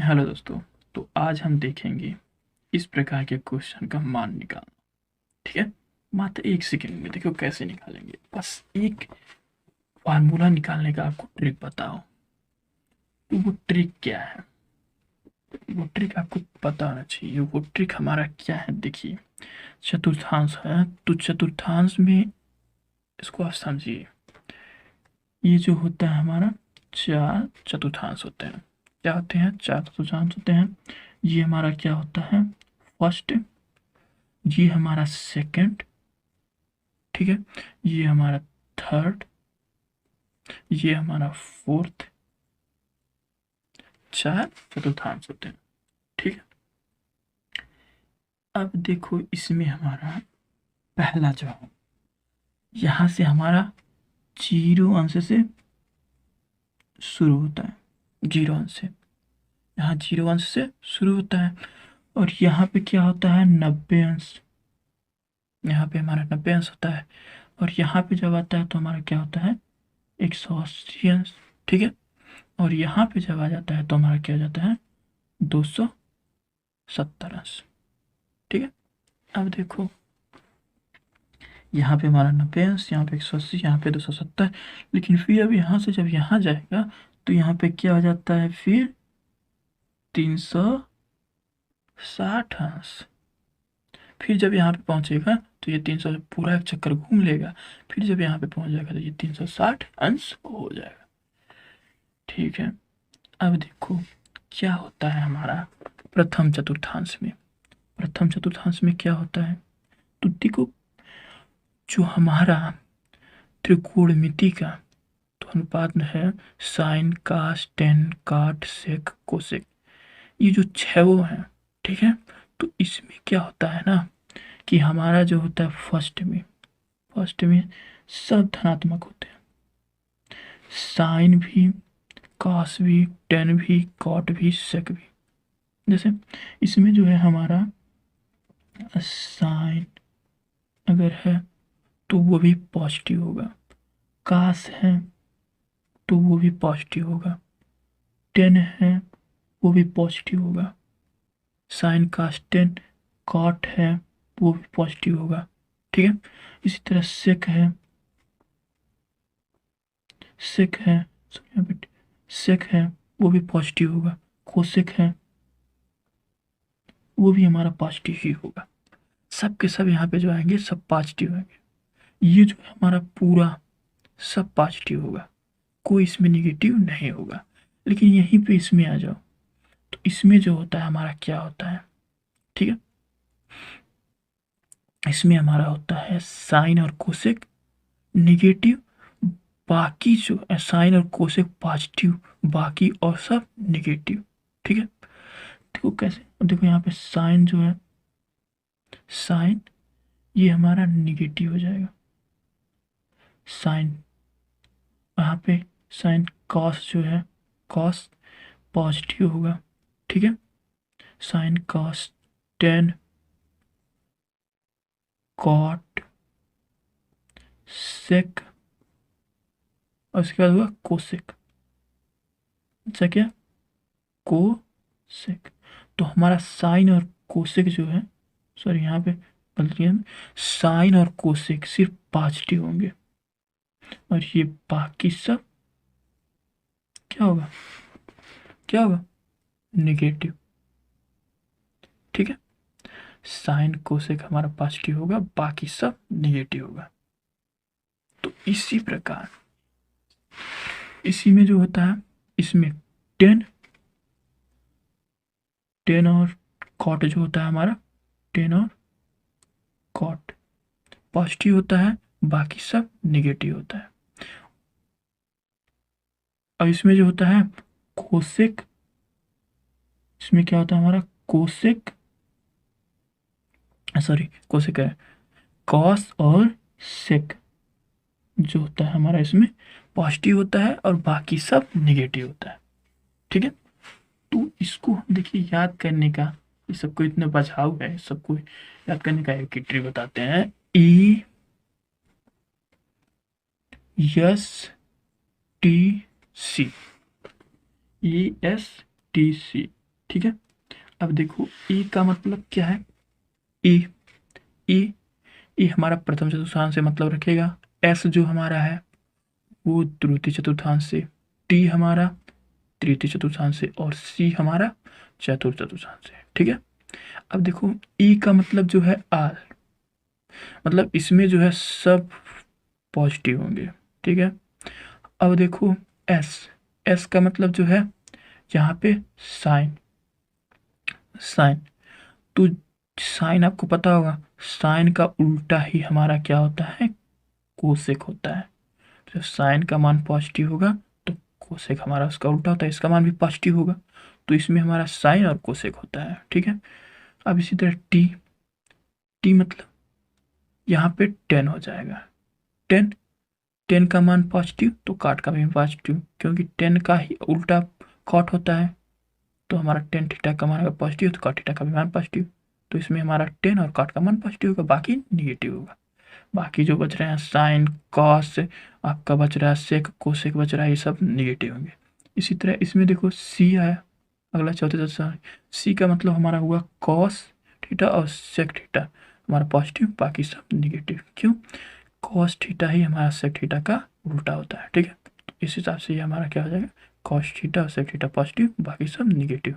Hello दोस्तों। तो आज हम देखेंगे इस प्रकार के क्वेश्चन का मान निकालना। ठीक है, मात्र 1 सेकंड में देखो कैसे निकालेंगे। बस एक फार्मूला निकालने का आपको ट्रिक बताओ। तो वो ट्रिक क्या है, वो ट्रिक आपको पता होना चाहिए। वो ट्रिक हमारा क्या है, देखिए चतुर्थांश है। तो चतुर्थांश में इसको आप समझिए, ये जो होता है हमारा 4 चतुर्थांश होते हैं। क्या होते हैं? 4 चतुर्थांश होते हैं। ये हमारा क्या होता है? फर्स्ट। ये हमारा सेकंड। ठीक है, ये हमारा थर्ड। ये हमारा फोर्थ। 4 चतुर्थांश होते हैं। ठीक है, अब देखो इसमें हमारा पहला जवाब, यहाँ से हमारा 0 अंश से शुरू होता है। 0 अंश से, यहाँ 0 अंश से शुरू होता है। और यहाँ पे क्या होता है? 90 अंश। यहाँ पे हमारा 90 अंश होता है। और यहाँ पे जब आता है तो हमारा क्या होता है? 180 अंश। ठीक है, और यहाँ पे जब आ जाता है तो हमारा क्या हो जाता है? 270 अंश। ठीक है, अब देखो यहाँ पे हमारा 90 अंश, यहाँ पे 180, यहाँ पे 270। लेकिन फिर अब यहाँ से जब यहाँ जाएगा तो यहाँ पे क्या हो जाता है? फिर 360 अंश। फिर जब यहाँ पे पहुंचेगा तो ये 300 पूरा एक चक्कर घूम लेगा। फिर जब यहाँ पे पहुंच जाएगा तो ये 360 अंश हो जाएगा। ठीक है, अब देखो क्या होता है हमारा प्रथम चतुर्थांश में। प्रथम चतुर्थांश में क्या होता है? तो देखो, जो हमारा त्रिकोणमिति का तो अनुपात में है साइन, कास, टेन, काट, सेक, कोसेक। ये जो छह वो हैं, ठीक है। तो इसमें क्या होता है ना कि हमारा जो होता है फर्स्ट में सब धनात्मक होते हैं। साइन भी, कास भी, टेन भी, कॉट भी, सेक भी। जैसे इसमें जो है हमारा साइन अगर है तो वो भी पॉजिटिव होगा। कास है तो वो भी पॉजिटिव होगा। टेन है वो भी पॉजिटिव होगा। साइन कास टेन, कॉट है वो भी पॉजिटिव होगा। ठीक है, इसी तरह सेक है सेक है वो भी पॉजिटिव होगा। कोसेक है वो भी हमारा पॉजिटिव ही होगा। सब के सब यहाँ पे जो आएंगे सब पॉजिटिव आएंगे। ये जो हमारा पूरा सब पॉजिटिव होगा, कोई इसमें निगेटिव नहीं होगा। लेकिन यहीं पे इसमें आ जाओ तो इसमें जो होता है हमारा क्या होता है? ठीक है, इसमें हमारा होता है साइन और कोसेक निगेटिव, बाकी जो साइन और कोसेक पॉजिटिव, बाकी और सब निगेटिव। ठीक है, देखो कैसे, देखो यहाँ पे साइन जो है, साइन ये हमारा निगेटिव हो जाएगा। साइन यहाँ पे साइन कॉस जो है, कॉस पॉजिटिव होगा। ठीक है, साइन कॉस टेन, कॉट, सेक, और उसके बाद हुआ कोसेक। अच्छा क्या? कोसेक। तो हमारा साइन और कोसेक जो है, सॉरी यहाँ पे गलती है, साइन और कोसेक सिर्फ पॉजिटिव होंगे और ये बाकी सब क्या होगा? क्या होगा? निगेटिव। ठीक है, साइन कोसेक हमारा पॉजिटिव होगा, बाकी सब निगेटिव होगा। तो इसी प्रकार इसी में जो होता है, इसमें टेन टेन और कॉट जो होता है हमारा, टेन और कॉट पॉजिटिव होता है, बाकी सब निगेटिव होता है। अब इसमें जो होता है कोसेक, इसमें क्या होता है हमारा? कोसेक, सॉरी कोसेक है, कॉस और सेक जो होता है हमारा इसमें पॉजिटिव होता है और बाकी सब निगेटिव होता है। ठीक है, तो इसको हम देखिए याद करने का, ये सबको इतना बचाव है, सबको याद करने का एक ट्रिक बताते हैं। ESTC, ESTC ठीक है। अब देखो ए का मतलब क्या है, ए ए ए हमारा प्रथम चतुर्थांश से मतलब रखेगा, एस जो हमारा है वो द्वितीय चतुर्थांश से, टी हमारा तृतीय चतुर्थांश से, और सी हमारा चतुर्थ चतुर्थांश से। ठीक है। अब देखो ई का मतलब जो है आल, मतलब इसमें जो है सब पॉजिटिव होंगे। ठीक है। अब देखो एस, एस का मतलब जो है यहाँ पे साइन, साइन तो साइन आपको पता होगा, साइन का उल्टा ही हमारा क्या होता है, कोसेक होता है। जब साइन का मान पॉजिटिव होगा तो कोसेक हमारा उसका उल्टा होता है, इसका मान भी पॉजिटिव होगा, तो इसमें हमारा साइन और कोसेक होता है। ठीक है। अब इसी तरह टी, टी मतलब यहाँ पे 10 हो जाएगा, 10, 10 का मान पॉजिटिव तो काट का भी पॉजिटिव, क्योंकि 10 का ही उल्टा कॉट होता है, तो हमारा टेन थीटा का मान अगर पॉजिटिव तो कॉट थीटा का भी मान पॉजिटिव, तो इसमें हमारा 10 और कॉट का मान पॉजिटिव होगा, बाकी निगेटिव होगा। बाकी जो बच रहे हैं साइन कॉस, आपका बच रहा है सेक कोसेक बच रहा है, ये सब निगेटिव होंगे। इसी तरह इसमें देखो सी आया, अगला चौथे चौथा, सी का मतलब हमारा हुआ कॉस थीटा और सेक थीटा हमारा पॉजिटिव, बाकी सब निगेटिव। क्यों, कॉस थीटा ही हमारा सेक थीटा का उल्टा होता है। ठीक है। तो इस हिसाब से ये हमारा क्या हो जाएगा, कॉस थीटा और सेक थीटा पॉजिटिव, बाकी सब निगेटिव।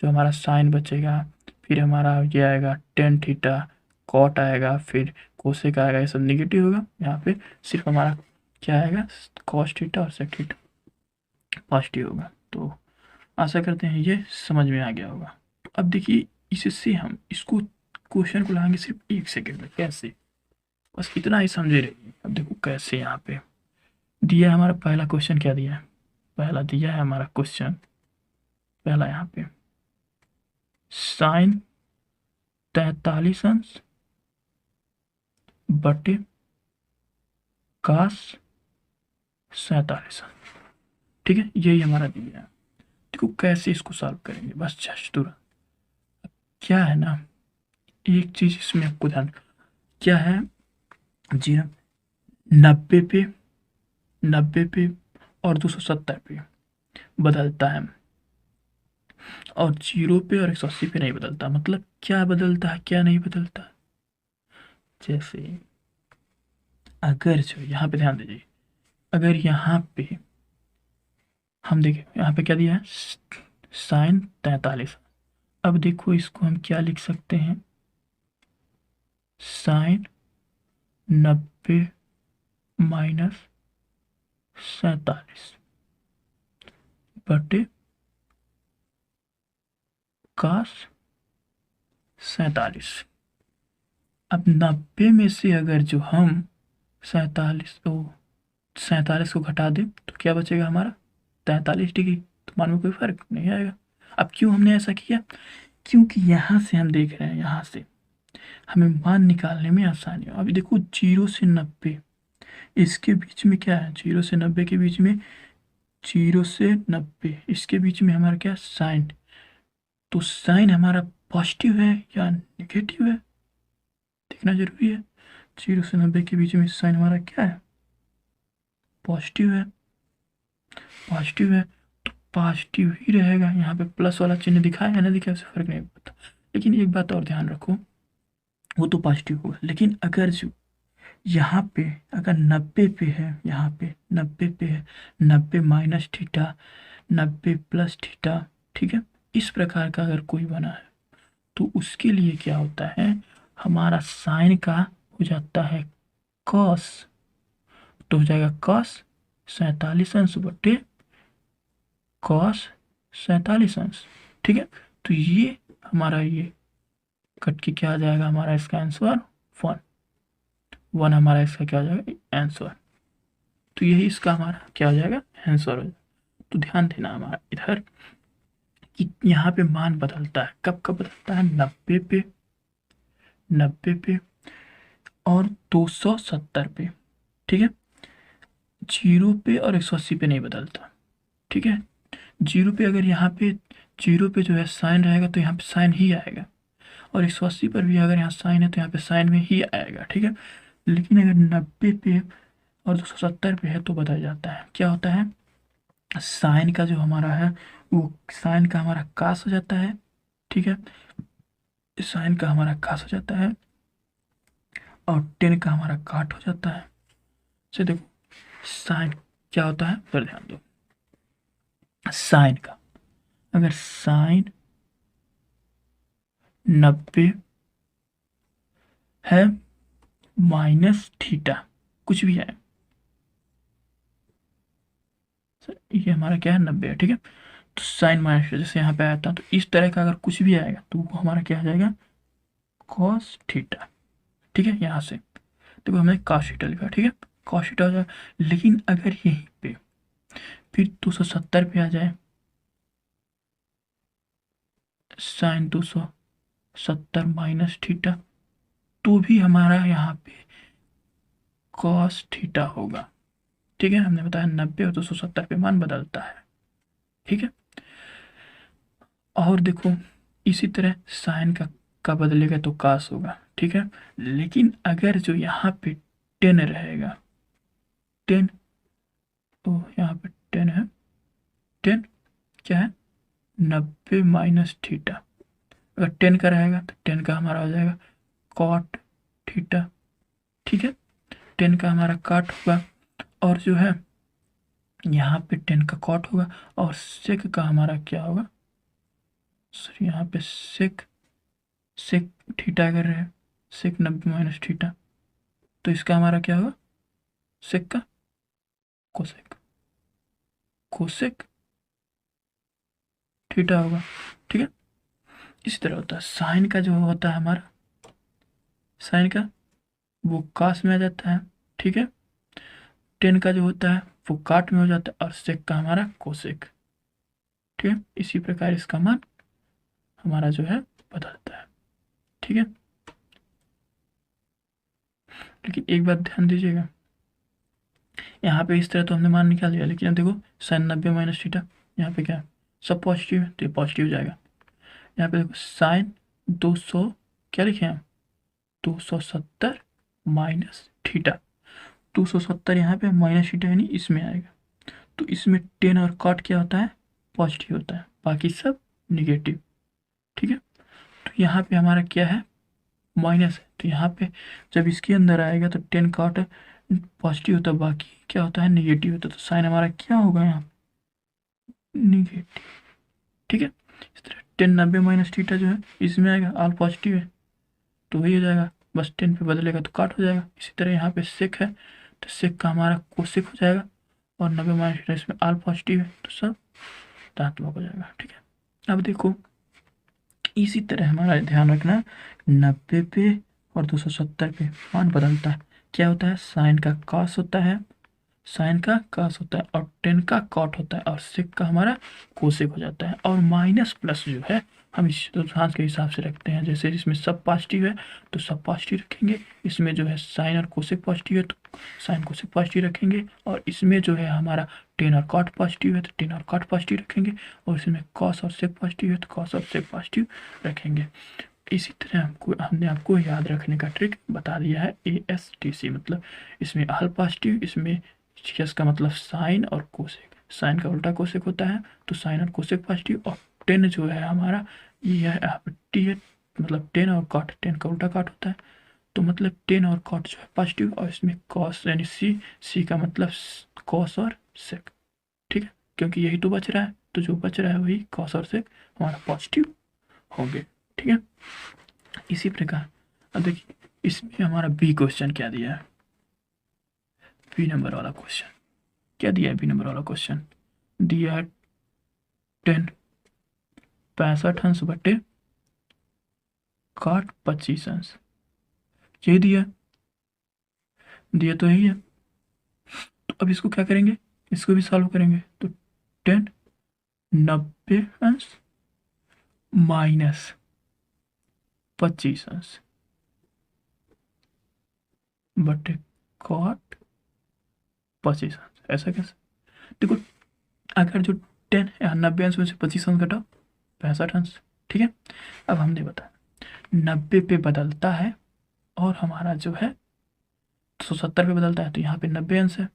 जो हमारा साइन बचेगा, फिर हमारा ये आएगा टेन थीटा, कॉट आएगा, फिर कोसेक आएगा, ये सब निगेटिव होगा। यहाँ पे सिर्फ हमारा क्या आएगा, कॉस थीटा और सेक थीटा पॉजिटिव होगा। तो आशा करते हैं ये समझ में आ गया होगा। तो अब देखिए इससे हम इसको क्वेश्चन को लाएंगे सिर्फ 1 सेकेंड में, कैसे, बस इतना ही समझे रहिए। अब देखो कैसे, यहाँ पे दिया है हमारा पहला क्वेश्चन, क्या दिया है, पहला दिया है हमारा क्वेश्चन, पहला यहाँ पे साइन 43 अंश बटे कास 47 अंश। ठीक है, यही हमारा दिया है। देखो कैसे इसको सॉल्व करेंगे, बस जस्ट तुरंत। क्या है ना, एक चीज इसमें आपको ध्यान, क्या है जी, 90 पे, 90 पे और 270 पे बदलता है, और 0 पे और 180 पे नहीं बदलता। मतलब क्या बदलता है क्या नहीं बदलता, जैसे अगर जो यहाँ पे ध्यान दीजिए, अगर यहाँ पे हम देखें, यहाँ पे क्या दिया है, साइन 43, अब देखो इसको हम क्या लिख सकते हैं, साइन 90 माइनस 47 बटे कास 47। अब 90 में से अगर जो हम 47 को घटा दें तो क्या बचेगा हमारा, 43 डिग्री। तो मान में कोई फर्क नहीं आएगा। अब क्यों हमने ऐसा किया, क्योंकि यहाँ से हम देख रहे हैं, यहाँ से हमें मान निकालने में आसानी हो। अभी देखो 0 से 90 इसके बीच में क्या है, 0 से 90 के बीच में, 0 से 90 इसके बीच में हमारा क्या साइन, तो साइन हमारा पॉजिटिव है या नेगेटिव है देखना जरूरी है। 0 से 90 के बीच में साइन हमारा क्या है, पॉजिटिव है, पॉजिटिव है, तो पॉजिटिव ही रहेगा। यहाँ पे प्लस वाला चिन्ह दिखाया है ना, दिखाया, उससे फर्क नहीं पड़ता। लेकिन एक बात और ध्यान रखो, वो तो पॉजिटिव होगा, लेकिन अगर जो यहाँ पे अगर 90 पे है, यहाँ पे 90 पे है, 90 माइनस थीटा, 90 प्लस थीटा, ठीक है, इस प्रकार का अगर कोई बना है तो उसके लिए क्या होता है, हमारा साइन का हो जाता है कॉस, तो हो जाएगा कॉस 47 अंश बटे कॉस 47 अंश। ठीक है, तो ये हमारा ये कट के क्या आ जाएगा, हमारा इसका आंसर 1, 1 हमारा इसका क्या हो जाएगा आंसर। तो यही इसका हमारा क्या हो जाएगा आंसर हो जाएगा। तो ध्यान देना हमारा इधर कि यहाँ पे मान बदलता है, कब कब बदलता है, 90 पे, 90 पे और 270 पे। ठीक है, 0 पे और 180 पे नहीं बदलता। ठीक है, 0 पे अगर यहाँ पे 0 पे जो है साइन रहेगा तो यहाँ पे साइन ही आएगा, और 180 पर भी अगर यहाँ साइन है तो यहाँ पे साइन में ही आएगा। ठीक है, लेकिन अगर 90 पे और 270 पे है तो बदल जाता है। क्या होता है, साइन का जो हमारा है वो साइन का हमारा कास हो जाता है, ठीक है, साइन का हमारा कास हो जाता है और टेन का हमारा काट हो जाता है। से देखो साइन क्या होता है, फिर ध्यान दो, साइन का अगर साइन 90 है माइनस थीटा, कुछ भी है, ये हमारा क्या है 90 है, ठीक है। तो साइन माइनस, जैसे यहाँ पे आया था, तो इस तरह का अगर कुछ भी आएगा तो वो हमारा क्या आ जाएगा, कॉस थीटा, ठीक है। यहाँ से देखो हमने कॉस थीटा लिखा, ठीक है, कॉस थीटा हो जाएगा। लेकिन अगर यहीं पे फिर 270 पे आ जाए, साइन 270 माइनस थीटा, तो भी हमारा यहाँ पे कॉस थीटा होगा, ठीक है। हमने बताया 90 और 270 पे मान बदलता है, ठीक है। और देखो इसी तरह साइन का बदलेगा तो कास होगा, ठीक है। लेकिन अगर जो यहाँ पे 10 रहेगा, 10, तो यहाँ पे 10 है, 10 क्या है 90 माइनस थीटा, अगर 10 का रहेगा तो 10 का हमारा हो जाएगा कॉट थीटा, ठीक है। 10 का हमारा काट होगा और जो है यहाँ पे 10 का कॉट होगा और सेक का हमारा क्या होगा, सर यहाँ पे सेक, सेक थीटा कर रहे हैं, सेक 90 माइनस थीटा, तो इसका हमारा क्या होगा, सेक का कोसेक, कोसेक थीटा होगा, ठीक है। इसी तरह होता है साइन का, जो होता है हमारा साइन का वो कास में आ जाता है, ठीक है। 10 का जो होता है वो काट में हो जाता है और सेक का हमारा कोसेक, ठीक है। इसी प्रकार इसका मान हमारा जो है बदलता है, ठीक है। लेकिन एक बात ध्यान दीजिएगा, यहाँ पे इस तरह तो हमने मान निकाल लिया, लेकिन अब देखो साइन 90 माइनस थीटा, यहाँ पे क्या है, सब पॉजिटिव है तो ये पॉजिटिव हो जाएगा। यहाँ पे देखो साइन 200, क्या लिखे हैं, 270 माइनस थीटा, 270 यहाँ पे माइनस थीटा यानी इसमें आएगा, तो इसमें 10 और कॉट क्या होता है, पॉजिटिव होता है, बाकी सब निगेटिव, ठीक है। तो यहाँ पे हमारा क्या है, माइनस है, तो यहाँ पे जब इसके अंदर आएगा तो 10 कॉट पॉजिटिव होता है, बाकी क्या होता है निगेटिव होता है, तो साइन हमारा क्या होगा यहाँ निगेटिव, ठीक है। इस तरह 10 90 माइनस थीटा जो है इसमें आएगा, ऑल पॉजिटिव है तो वही हो जाएगा, बस 10 पे बदलेगा तो काट हो जाएगा। इसी तरह यहाँ पे सेक है तो सेक का हमारा कोसेक हो जाएगा और 90 माइनस थीटा इसमें ऑल पॉजिटिव है तो सब धनात्मक हो जाएगा, ठीक है। अब देखो इसी तरह हमारा ध्यान रखना 90 पे और 270 पे मान बदलता है, क्या होता है साइन का कॉस होता है, साइन का कॉस होता है और 10 का कॉट होता है और सेक का हमारा कोसेक हो जाता है। और माइनस प्लस जो है हम इस चतुर्थांश के हिसाब से रखते हैं, जैसे इसमें सब पॉजिटिव है तो सब पॉजिटिव रखेंगे, इसमें जो है साइन और कोसेक पॉजिटिव है तो साइन कोसेक पॉजिटिव रखेंगे, और इसमें जो है हमारा 10 और कॉट पॉजिटिव है तो 10 और कॉट पॉजिटिव रखेंगे, और इसमें कॉस और सेक पॉजिटिव है तो कॉस और सेक पॉजिटिव रखेंगे। इसी तरह हमने आपको याद रखने का ट्रिक बता दिया है, ASTC मतलब इसमें ऑल पॉजिटिव, इसमें यस का मतलब साइन और कोसेक, साइन का उल्टा कोसेक होता है तो साइन और कोसेक पॉजिटिव, और 10 जो है हमारा ये है यहाँ पे टी है, मतलब 10 और कॉट, 10 का उल्टा कॉट होता है तो मतलब 10 और कॉट जो है पॉजिटिव, और इसमें कॉस यानी सी का मतलब कॉस और सेक, ठीक है, क्योंकि यही तो बच रहा है, तो जो बच रहा है वही कॉस और सेक हमारा पॉजिटिव होंगे, ठीक है। इसी प्रकार अब देखिए इसमें हमारा बी क्वेश्चन क्या दिया है, बी नंबर वाला क्वेश्चन क्या दिया है, बी नंबर वाला क्वेश्चन दिया है 10 65 अंश बटे काट 25 अंश, यही दिया तो यही है। तो अब इसको क्या करेंगे, इसको भी सॉल्व करेंगे, तो 10 90 अंश माइनस 25 अंश बटे कॉट 25 अंश, ऐसा कैसे, देखो अगर जो 10 या 90 अंश में से 25 अंश घटाओ 65 अंश, ठीक है। अब हमने बताया 90 पे बदलता है और हमारा जो है 170 पे बदलता है, तो यहाँ पे 90 अंश है,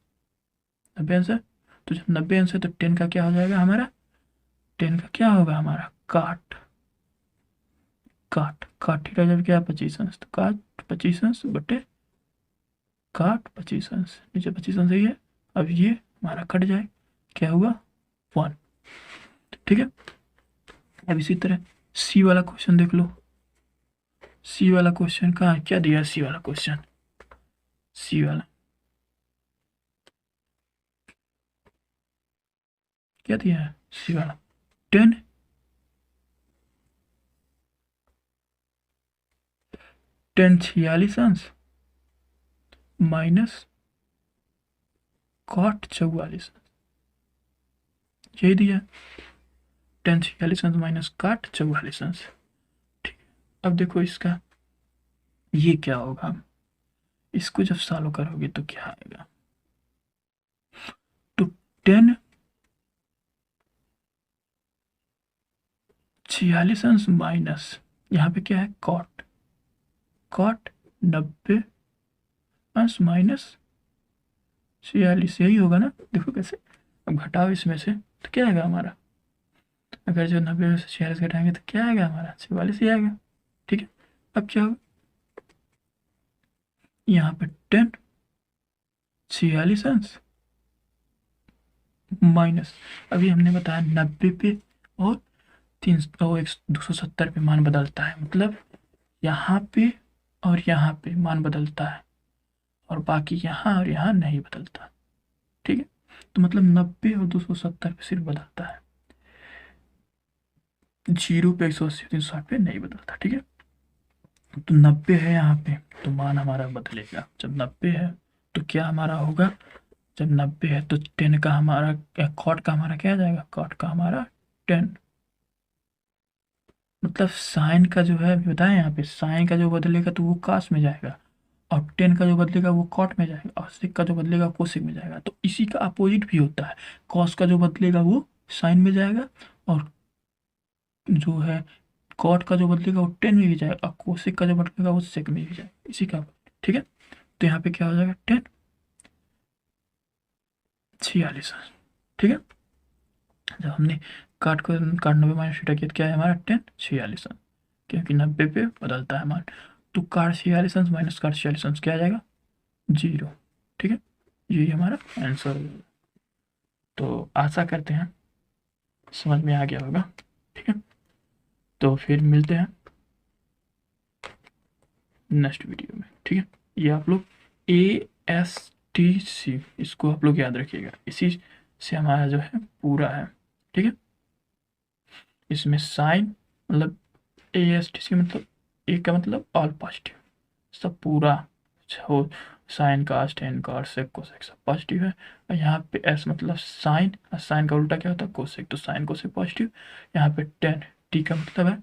90 अंश है, तो जब 90 अंश है तो 10 का क्या हो जाएगा हमारा 10 का क्या होगा हमारा काट काट काट थीटा जब क्या 25 अंश, तो काट 25 अंश बटे काट 25 अंश, नीचे 25 अंश ही है। अब ये हमारा कट जाए, क्या हुआ 1। ठीक है। अब इसी तरह सी वाला क्वेश्चन देख लो। सी वाला क्वेश्चन कहाँ है, क्या दिया है सी वाला क्वेश्चन, सी वाला क्या दिया है, सी वाला 10 46 अंश माइनस कॉट 44, यही दिया 10 46 अंश माइनस काट 44 अंश। ठीक है। अब देखो इसका ये क्या होगा, इसको जब सॉल्व करोगे तो क्या आएगा, तो 10 46 अंश माइनस यहाँ पे क्या है कॉट कॉट 90 अंश माइनस 46, यही होगा ना। देखो कैसे, अब घटाओ इसमें से तो क्या आएगा हमारा, अगर जो 90 में से 46 घटाएंगे तो क्या आएगा हमारा 44 ही आएगा। ठीक है। अब क्या होगा, यहाँ पे 10 46 अंश माइनस, अभी हमने बताया 90 पे और 270 पे मान बदलता है, मतलब यहाँ पे और यहाँ पे मान बदलता है और बाकी यहाँ और यहाँ नहीं बदलता। ठीक है। तो मतलब 90 और 270 पे सिर्फ बदलता है, 0 पे 180 360 पे नहीं बदलता। ठीक है। तो 90 है यहाँ पे तो मान हमारा बदलेगा, जब 90 है तो क्या हमारा होगा, जब 90 है तो 10 का हमारा कॉट का हमारा क्या आ जाएगा, कॉट का हमारा 10, मतलब साइन का जो है अभी बताएं, यहाँ पे साइन का जो बदलेगा तो वो कास में जाएगा और 10 का जो बदलेगा वो कॉट में जाएगा और सिक का जो बदलेगा कोसिक में जाएगा। तो इसी का अपोजिट भी होता है, कॉस का जो बदलेगा वो साइन में जाएगा और जो है कॉट का जो बदलेगा वो 10 में भी जाएगा और कोसिक का जो बदलेगा वो सेक में भी जाएगा, इसी का। ठीक है। तो यहाँ पे क्या हो जाएगा 10 46। ठीक है। जब हमने काट 90 माइनस थीटा किया तो क्या है हमारा 10 46, क्योंकि 90 पे बदलता है मान। तो काट 46 माइनस काट 46 क्या आ जाएगा 0। ठीक है। यही हमारा आंसर होगा। तो आशा करते हैं समझ में आ गया होगा। ठीक है। तो फिर मिलते हैं नेक्स्ट वीडियो में। ठीक है। ये आप लोग ASTC इसको आप लोग याद रखिएगा, इसी से हमारा जो है पूरा है। ठीक है। इसमें साइन मतलब ASTC मतलब ए का मतलब ऑल पॉजिटिव, सब पूरा हो, साइन कास टेन कॉस सेक कोसेक सब पॉजिटिव है। और यहाँ पे एस मतलब साइन, और साइन का उल्टा क्या होता है कोसेक, तो साइन कोसेक पॉजिटिव। यहाँ पे 10 टी का मतलब है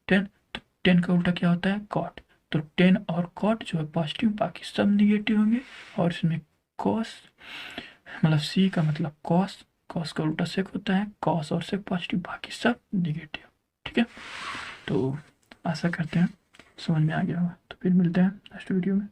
10, तो 10 का उल्टा क्या होता है कॉट, तो 10 और कॉट जो है पॉजिटिव, बाकी सब निगेटिव होंगे। और इसमें कॉस मतलब सी का मतलब कॉस, कॉस का उल्टा सेक होता है, कॉस और सेक पॉजिटिव, बाकी सब निगेटिव। ठीक है। तो आशा करते हैं समझ में आ गया होगा। तो फिर मिलते हैं नेक्स्ट वीडियो में।